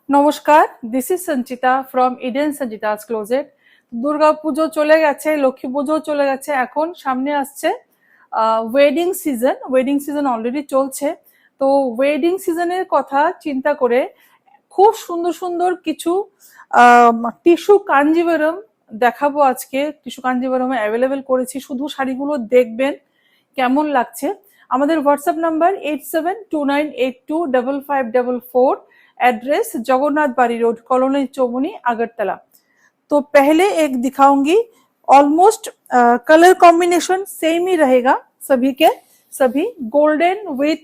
নমস্কার, this is Sanchita from Eden Sanchita's closet. Durga পুজো চলে গেছে, লক্ষ্মী পুজো চলে গেছে, এখন সামনে আসছে ওয়েডিং সিজন অলরেডি চলছে। তো ওয়েডিং সিজনের কথা চিন্তা করে খুব সুন্দর সুন্দর কিছু টিস্যু কাঞ্জিভারাম দেখাবো আজকে। টিস্যু কাঞ্জিভারাম অ্যাভেলেবেল করেছি, শুধু শাড়িগুলো দেখবেন কেমন লাগছে। আমাদের হোয়াটসঅ্যাপ নাম্বার 8729825544, एड्रेस जगन्नाथ बाड़ी रोड, कॉलोनी चौमुनी, अगरतला। तो पहले एक दिखाऊंगी, ऑलमोस्ट कलर कॉम्बिनेशन सेम ही रहेगा सभी के सभी, golden with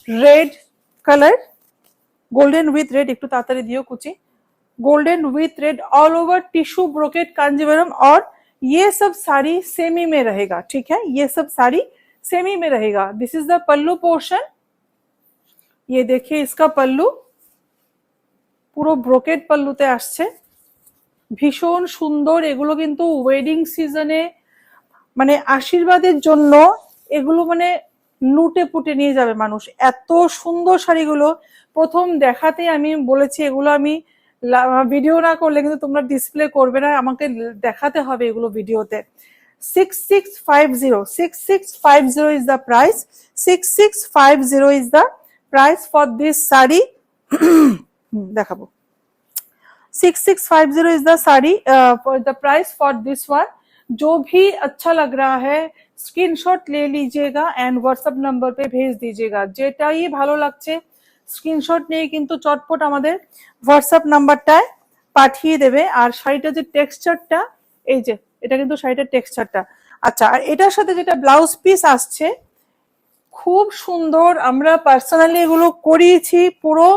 red colour, golden with red, एक ताड़ाताड़ी दियो कुची, golden with red all over tissue brocade Kanjivaram. और ये सब साड़ी सेमी में रहेगा, ठीक है, ये सब साड़ी सेमी में रहेगा। This is the pallu portion, ये देखिए इसका पल्लू পুরো ব্রোকেট পাল্লুতে আসছে, ভীষণ সুন্দর। এগুলো কিন্তু ওয়েডিং সিজনে মানে আশীর্বাদের জন্য এগুলো মানে লুটে পুটে নিয়ে যাবে মানুষ, এত সুন্দর শাড়িগুলো। প্রথম দেখাতে আমি বলেছি এগুলো আমি ভিডিও না করলে কিন্তু তোমরা ডিসপ্লে করবে না, আমাকে দেখাতে হবে এগুলো ভিডিওতে। 6650 is the price, 6650 is the price for this sari. দেখাবো 6650 is the sari for the price for this one. जो भी अच्छा लग रहा है स्क्रीनशॉट ले लीजिएगा एंड व्हाट्सएप नंबर पे भेज दीजिएगा। যেটাই ভালো লাগছে স্ক্রিনশট নিয়ে কিন্তু চটপট আমাদের হোয়াটসঅ্যাপ নাম্বারটায় পাঠিয়ে দেবে। আর শাড়িটা যে টেক্সচারটা, এই যে এটা কিন্তু শাড়িটার টেক্সচারটা। আচ্ছা, আর এটার সাথে যেটা ব্লাউজ পিস আসছে খুব সুন্দর, আমরা পার্সোনালি এগুলো করিয়েছি পুরো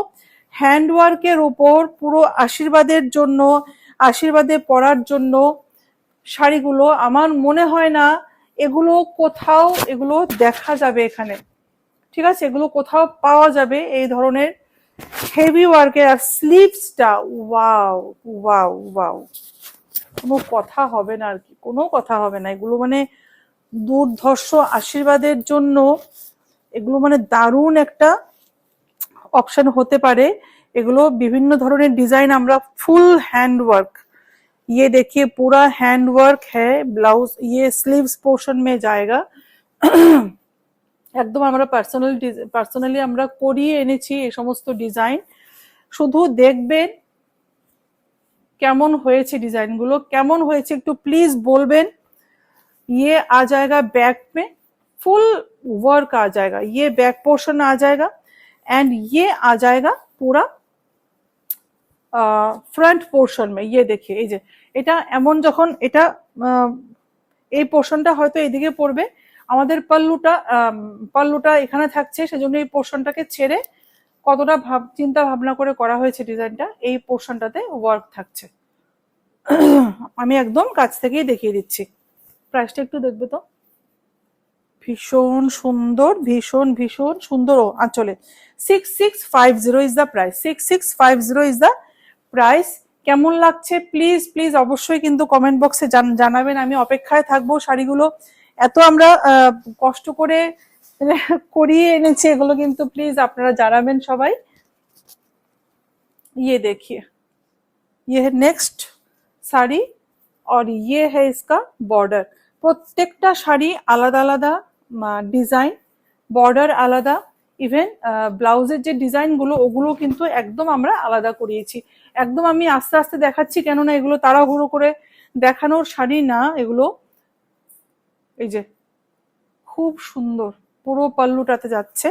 হ্যান্ডওয়ার্কের উপর, পুরো আশীর্বাদের জন্য, আশীর্বাদে পরার জন্য শাড়িগুলো। আমার মনে হয় না এগুলো কোথাও এগুলো দেখা যাবে এখানে, ঠিক আছে, এগুলো কোথাও পাওয়া যাবে এই ধরনের হেভি ওয়ার্কের। আর স্লিভসটা ওয়াও ওয়াও ওয়াও, কোনো কথা হবে না আর কি, কোনো কথা হবে না। এগুলো মানে দুর্ধর্ষ আশীর্বাদের জন্য এগুলো মানে দারুণ একটা ऑप्शन होते पारे। एगुलो विभिन्न धरनेर डिजाइन, আমরা फुल हैंड वर्क, ये देखिए पूरा हैंड वर्क है। ब्लाउज ये स्लीव्स पोर्शन में जाएगा। একদম আমরা পার্সোনালি আমরা করিয়ে এনেছি এই সমস্ত ডিজাইন। শুধু দেখবেন কেমন হয়েছে, ডিজাইনগুলো কেমন হয়েছে একটু প্লিজ বলবেন। ये आ जाएगा बैक में, फुल वर्क आ जाएगा, ये बैक पोर्शन आ जाएगा एंड ये आ जाएगा पूरा फ्रंट पोर्शन में। ये देखिए এই যে এটা এমন, যখন এটা এই পোর্শনটা হয়তো এইদিকে পড়বে, আমাদের পাল্লুটা এখানে থাকছে, সেজন্য এই পোর্শনটাকে ছেড়ে কতটা চিন্তা ভাবনা করে করা হয়েছে ডিজাইনটা, এই পোর্শনটাতে ওয়ার্ক থাকছে। আমি একদম কাছ থেকেই দেখিয়ে দিচ্ছি। প্রাইসটা একটু দেখবে তো, ভীষণ সুন্দর, ভীষণ ভীষণ সুন্দর। আঁচলে 6650 is the price, 6650 is the price. কেমন লাগছে প্লিজ প্লিজ অবশ্যই কিন্তু কমেন্ট বক্সে জানাবেন, আমি অপেক্ষায় থাকবো। শাড়িগুলো এত আমরা কষ্ট করে করিয়ে এনেছি, এগুলো কিন্তু প্লিজ আপনারা জানাবেন সবাই। ये देखिए, ये है नेक्स्ट साड़ी और ये है इसका बॉर्डर। প্রত্যেকটা শাড়ি আলাদা আলাদা ডিজাইন, বর্ডার আলাদা, ইভেন ব্লাউজের যে ডিজাইন গুলো ওগুলো কিন্তু একদম আমরা আলাদা করিয়েছি। একদম আমি আস্তে আস্তে দেখাচ্ছি, কেননা এগুলো তাড়াহুড়ো করে দেখানোর শাড়ি না এগুলো। এই যে খুব সুন্দর পুরো পাল্লুটাতে যাচ্ছে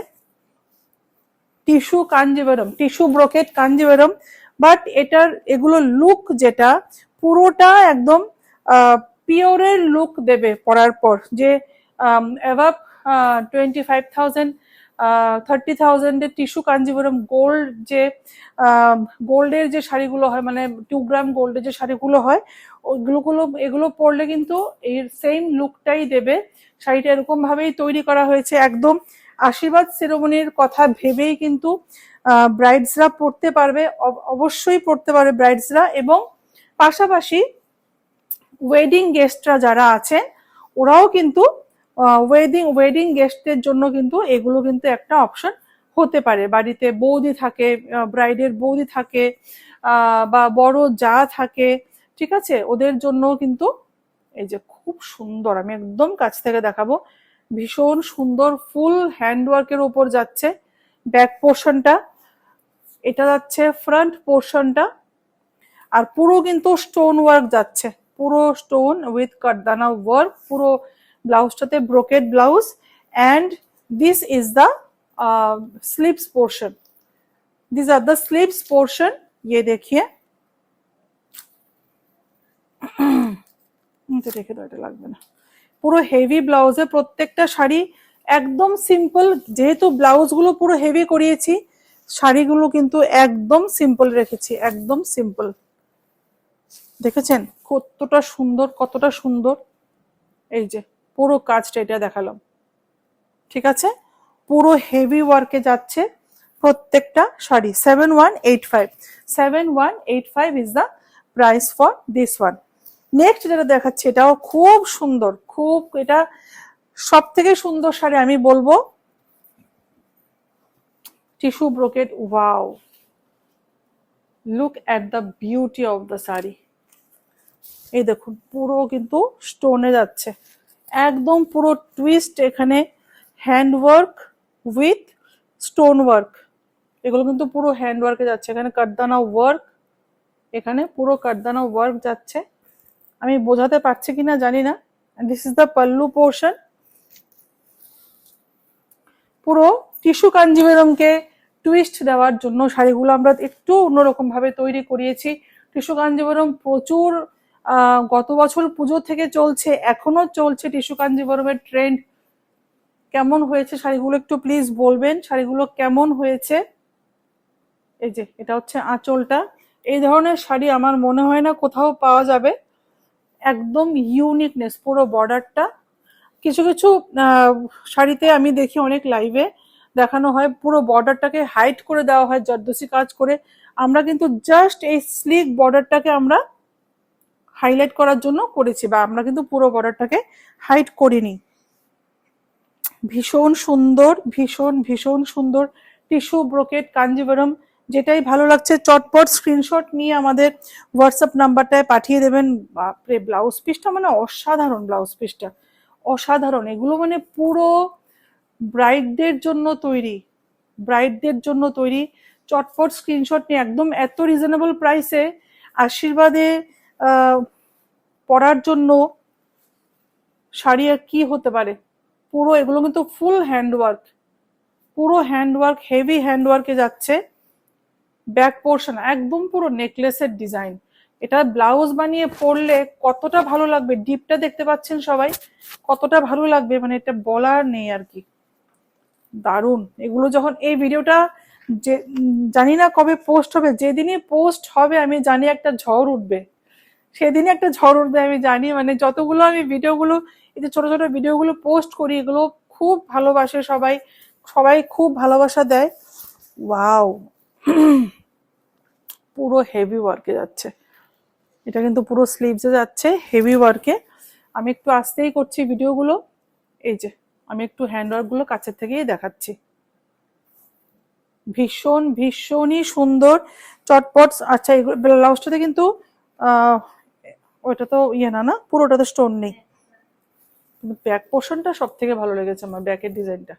tissue Kanjivaram, tissue brocade Kanjivaram. But এটার এগুলো লুক যেটা পুরোটা একদম পিওরের লুক দেবে পরার পর। যে অ্যাভাব 25,000 30,000 এর টিস্যু কাঞ্জিভারাম গোল্ড, যে গোল্ডের যে শাড়িগুলো হয়, মানে 2 গ্রাম গোল্ডের যে শাড়িগুলো হয়, এগুলো পরলে কিন্তু এর সেম লুকটাই দেবে। শাড়িটা এরকম ভাবেই তৈরি করা হয়েছে, একদম আশীর্বাদ সেরেমনির কথা ভেবেই কিন্তু ব্রাইডসরা পড়তে পারবে, অবশ্যই পড়তে পারবে ব্রাইডসরা। এবং পাশাপাশি ওয়েডিং গেস্টরা যারা আছেন ওরাও কিন্তু ওয়েডিং গেস্টদের জন্য কিন্তু এগুলো কিন্তু একটা অপশন হতে পারে, বাড়িতে বৌদি থাকে, ব্রাইডের বৌদি থাকে, বা বড় যা থাকে, ঠিক আছে, ওদের জন্য কিন্তু এই যে খুব সুন্দর, আমি একদম কাছ থেকে দেখাবো, ভীষণ সুন্দর ফুল হ্যান্ডওয়ার্কের ওপর যাচ্ছে ব্যাক পোর্শনটা, এটা যাচ্ছে ফ্রন্ট পোর্শনটা, আর পুরো কিন্তু স্টোন ওয়ার্ক যাচ্ছে, পুরো স্টোন উইথ কাটদানা ওয়ার্ক, পুরো ব্লাউজটাতে brocade blouse, and this is the sleeves portion, this are the sleeves portion. ये देखिए, রেখে দাও, এটা লাগবে না। পুরো হেভি ব্লাউজে, প্রত্যেকটা শাড়ি একদম সিম্পল, যেহেতু ব্লাউজগুলো পুরো হেভি করিয়েছি, শাড়িগুলো কিন্তু একদম সিম্পল রেখেছি, একদম সিম্পল। দেখেছেন কতটা সুন্দর, কতটা সুন্দর, এই যে পুরো কাজটা এটা দেখালাম, ঠিক আছে, পুরো হেভি ওয়ার্কে যাচ্ছে প্রত্যেকটা sari. 7185, 7185 is the price for this one. Next যেটা দেখাচ্ছি, এটাও খুব সুন্দর, খুব, এটা সব থেকে সুন্দর শাড়ি আমি বলবো, tissue brocade. Wow, look at the beauty of the sari. এই দেখুন পুরো কিন্তু স্টোনে যাচ্ছে, একদম পুরো টুইস্ট, এখানে হ্যান্ডওয়ার্ক উইথ স্টোন ওয়ার্ক, এগুলো কিন্তু পুরো হ্যান্ডওয়ার্কে যাচ্ছে, এখানে কাটদানা ওয়ার্ক, এখানে পুরো কাটদানা ওয়ার্ক যাচ্ছে, আমি বোঝাতে পারছি কিনা জানি না। This is the pallu portion. পুরো টিস্যু কাঞ্জিভরমকে টুইস্ট দেওয়ার জন্য শাড়িগুলো আমরা একটু অন্যরকম ভাবে তৈরি করিয়েছি। টিস্যু কাঞ্জিভরম প্রচুর গত বছর পুজো থেকে চলছে, এখনো চলছে টিস্যু কাঞ্জিভরমের ট্রেন্ড। কেমন হয়েছে শাড়িগুলো একটু প্লিজ বলবেন, শাড়িগুলো কেমন হয়েছে। এই যে এটা হচ্ছে আঁচলটা, এই ধরনের শাড়ি আমার মনে হয় না কোথাও পাওয়া যাবে, একদম ইউনিকনেস পুরো বর্ডারটা। কিছু কিছু শাড়িতে আমি দেখি অনেক লাইভে দেখানো হয় পুরো বর্ডারটাকে হাইড করে দেওয়া হয় জর্দসি কাজ করে, আমরা কিন্তু জাস্ট এই স্লিক বর্ডারটাকে আমরা হাইলাইট করার জন্য করেছি, বা আমরা কিন্তু পুরো বর্ডারটাকে হাইড করিনি। ভীষণ সুন্দর, ভীষণ ভীষণ সুন্দর টিস্যু ব্রোকেড কাঞ্জিভরম। যেটাই ভালো লাগছে চটপট স্ক্রিনশট নিয়ে আমাদের হোয়াটসঅ্যাপ নাম্বারটায় পাঠিয়ে দেবেন। বাপরে, ব্লাউজ পিসটা মানে অসাধারণ, ব্লাউজ পিসটা অসাধারণ, এগুলো মানে পুরো ব্রাইডদের জন্য তৈরি, ব্রাইডদের জন্য তৈরি। চটপট স্ক্রিনশট নিয়ে, একদম এত রিজনেবল প্রাইসে আশীর্বাদে পরার জন্য শাড়ি আর কি হতে পারে। পুরো এগুলো কিন্তু ফুল হ্যান্ডওয়ার্ক, পুরো হ্যান্ডওয়ার্ক, হেভি হ্যান্ডওয়ার্কে যাচ্ছে। ব্যাক পোর্শন একদম পুরো নেকলেসের ডিজাইন, এটা ব্লাউজ বানিয়ে পরলে কতটা ভালো লাগবে, ডিপটা দেখতে পাচ্ছেন সবাই, কতটা ভালো লাগবে, মানে এটা বলার নেই আর কি, দারুণ। এগুলো যখন এই ভিডিওটা যে জানি না কবে পোস্ট হবে, যেদিনই পোস্ট হবে আমি জানি একটা ঝড় উঠবে, সেদিনই একটা ঝড় উঠবে আমি জানি। মানে যতগুলো আমি ভিডিওগুলো, এই যে ছোট ছোট ভিডিওগুলো পোস্ট করি, এগুলো খুব ভালোবাসে সবাই, সবাই খুব ভালোবাসা দেয়। ওয়াও, পুরো হেভি ওয়ার্কে যাচ্ছে, এটা কিন্তু পুরো স্লিভসে যাচ্ছে হেভি ওয়ার্কে। আমি একটু আস্তেই করছি ভিডিওগুলো, এই যে আমি একটু হ্যান্ডওয়ার্ক গুলো কাছের থেকেই দেখাচ্ছি। ভীষণ ভীষণই সুন্দর, চটপট। আচ্ছা, ব্লাউজটাতে কিন্তু ওইটা তো ইয়ে না, না পুরোটাতে স্টোন নেই, কিন্তু ব্যাক পোর্শনটা সব থেকে ভালো লেগেছে আমার, ব্যাকের ডিজাইনটা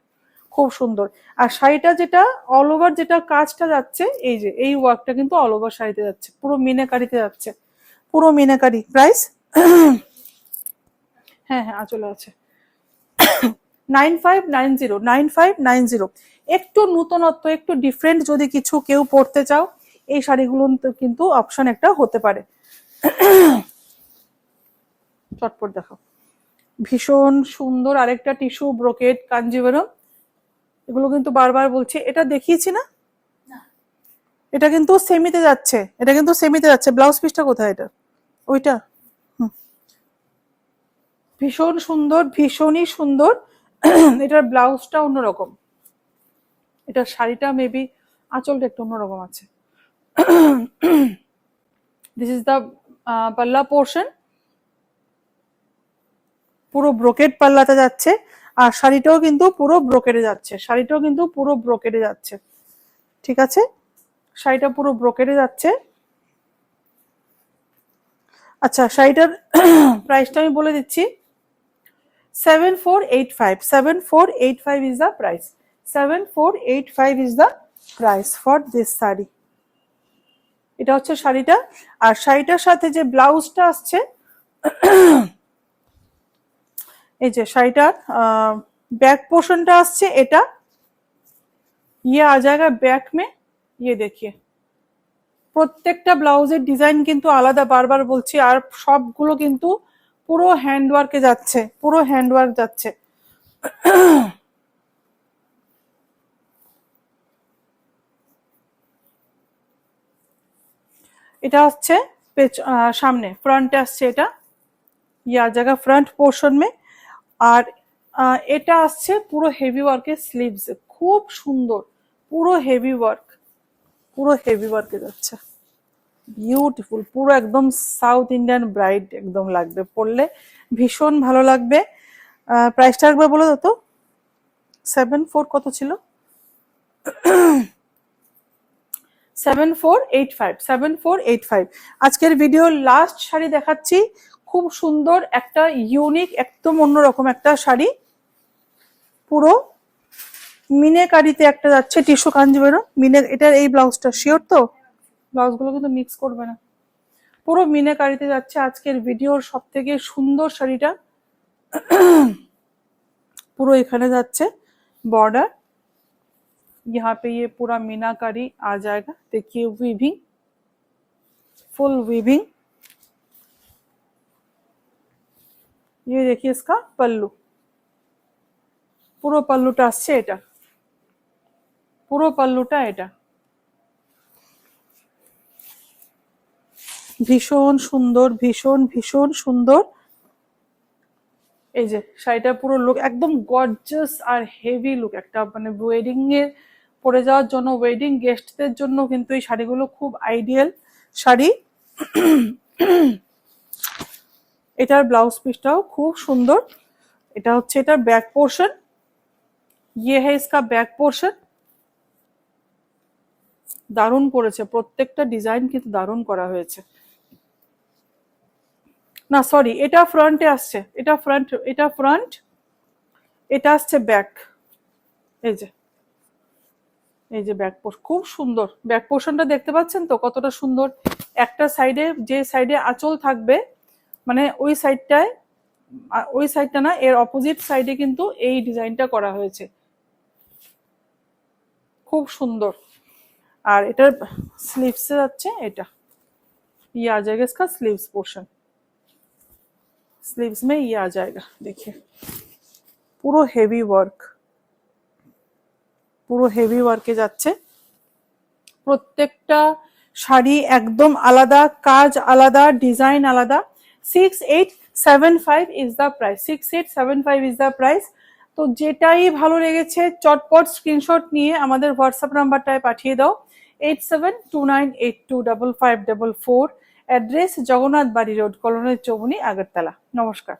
খুব সুন্দর। আর শাড়িটা যেটা অল ওভার যেটা কাজটা যাচ্ছে, এই যে এই ওয়ার্কটা কিন্তু অল ওভার শাড়িতে যাচ্ছে, পুরো মিনাকারিতে যাচ্ছে, পুরো মিনাকারি। প্রাইস হ্যাঁ হ্যাঁ চলে আছে 9590, 9590। একটু নতুনত্ব, একটু ডিফারেন্ট যদি কিছু কেউ পড়তে চাও, এই শাড়িগুলো কিন্তু অপশন একটা হতে পারে। চটপট দেখো, ভীষণ সুন্দর আরেকটা টিস্যু ব্রোকেড কাঞ্জিভরম। এগুলো কিন্তু বারবার বলছি, এটা দেখিয়েছি না, এটা কিন্তু সেমিতে যাচ্ছে, এটা কিন্তু সেমিতে যাচ্ছে। ব্লাউজ পিসটা কোথায়, এটা ওইটা, ভীষণ সুন্দর, ভীষণই সুন্দর। এটার ব্লাউজটা অন্যরকম, এটার শাড়িটা মেবি আঁচলটা একটু অন্যরকম আছে। দিস ইজ দ্য পাল্লা পোর্শন, পুরো ব্রোকেড পাল্লাতে যাচ্ছে। আর শাড়িটাও কিন্তু পুরো ব্রোকেডে যাচ্ছে, শাড়িটাও কিন্তু পুরো ব্রোকেডে যাচ্ছে, ঠিক আছে, শাড়িটা পুরো ব্রোকেডে যাচ্ছে। আচ্ছা, শাড়িটার প্রাইসটা আমি বলে দিচ্ছি, 7485, 7485 is the price, 7485 is the price for this sari. এটা হচ্ছে শাড়িটা। আর শাড়িটার সাথে যে ব্লাউজটা আসছে, এই যে শাড়িটার बैक पोर्शनটা আসছে এটা, ये आ जाएगा बैक में, ये देखिए প্রত্যেকটা ব্লাউজের ডিজাইন কিন্তু আলাদা, বারবার বলছি, আর সবগুলো কিন্তু পুরো হ্যান্ডওয়ার্কে যাচ্ছে, পুরো হ্যান্ডওয়ার্ক যাচ্ছে। এটা হচ্ছে সামনে, ফ্রন্টে আসছে এটা, ইয়া জায়গা ফ্রন্ট পোর্শন মে। আর এটা আসছে পুরো হেভি ওয়ার্কের স্লিভস, খুব সুন্দর, পুরো হেভি ওয়ার্ক, পুরো হেভি ওয়ার্কে যাচ্ছে, বিউটিফুল, পুরো একদম সাউথ ইন্ডিয়ান ব্রাইড একদম লাগবে, পরলে ভীষণ ভালো লাগবে। প্রাইসটা একবার বলে দাও তো, 74 কত ছিল, 7485, 7485। আজকের ভিডিওর লাস্ট শাড়ি দেখাচ্ছি, খুব সুন্দর একটা ইউনিক, একদম অন্যরকম একটা শাড়ি, পুরো মিনেকারিতে একটা যাচ্ছে, টিস্যু কাঞ্জিভরম মিনে, এটার এই ব্লাউজটা শিওর তো, ব্লাউজগুলো কিন্তু মিক্স করবে না, পুরো মিনেকারিতে যাচ্ছে আজকের ভিডিওর সব থেকে সুন্দর শাড়িটা। পুরো এখানে যাচ্ছে बॉर्डर, यहाँ पे ये पूरा मीनाकारी आ जाएगा, देखिए वीविंग, फुल वीविंग, ये देखिए इसका पल्लू, পুরো পল্লুটা আসছে এটা, পুরো পল্লুটা এটা, ভীষণ সুন্দর, ভীষণ ভীষণ সুন্দর। এই যে শাড়িটা পুরো লুক একদম গর্জাস আর হেভি লুক, একটা মানে ওয়েডিং এ পরে যাওয়ার জন্য, ওয়েডিং গেস্টদের জন্য কিন্তু এই শাড়িগুলো খুব আইডিয়াল শাড়ি। এটার ব্লাউজ পিসটাও খুব সুন্দর, এটা হচ্ছে এটার ব্যাক পোর্শন, ये है इसका बैक पोर्शन, দারুণ করেছে, প্রত্যেকটা ডিজাইন কিন্তু দারুণ করা হয়েছে। না সরি, এটা ফ্রন্টে আসছে, এটা ফ্রন্ট, এটা ফ্রন্ট, এটা আসছে ব্যাক, এই যে, এই যে ব্যাক পোর্শন, খুব সুন্দর ব্যাক পোর্শনটা দেখতে পাচ্ছেন তো কতটা সুন্দর। একটা সাইডে, যে সাইডে আঁচল থাকবে, মানে ওই সাইডটায়, ওই সাইডটা না, এর অপোজিট সাইডে কিন্তু এই ডিজাইনটা করা হয়েছে, খুব সুন্দর। আর এটার স্লিভসে যাচ্ছে এটা, ये आ जाएगा इसका स्लीव्स पोर्शन, स्लीव्स में ये आ जाएगा, देखिए পুরো হেভি ওয়ার্ক, পুরো হেভি ওয়ার্কে যাচ্ছে, প্রত্যেকটা শাড়ি একদম আলাদা, কাজ আলাদা, ডিজাইন আলাদা। 6875 is the price, 6875 is the price. তো যেটাই ভালো লেগেছে চটপট স্ক্রিনশট নিয়ে আমাদের হোয়াটসঅ্যাপ নাম্বারটায় পাঠিয়ে দাও, 8729825544, অ্যাড্রেস জগন্নাথ বাড়ি রোড, কলোনি চৌমুহনী, আগরতলা। নমস্কার।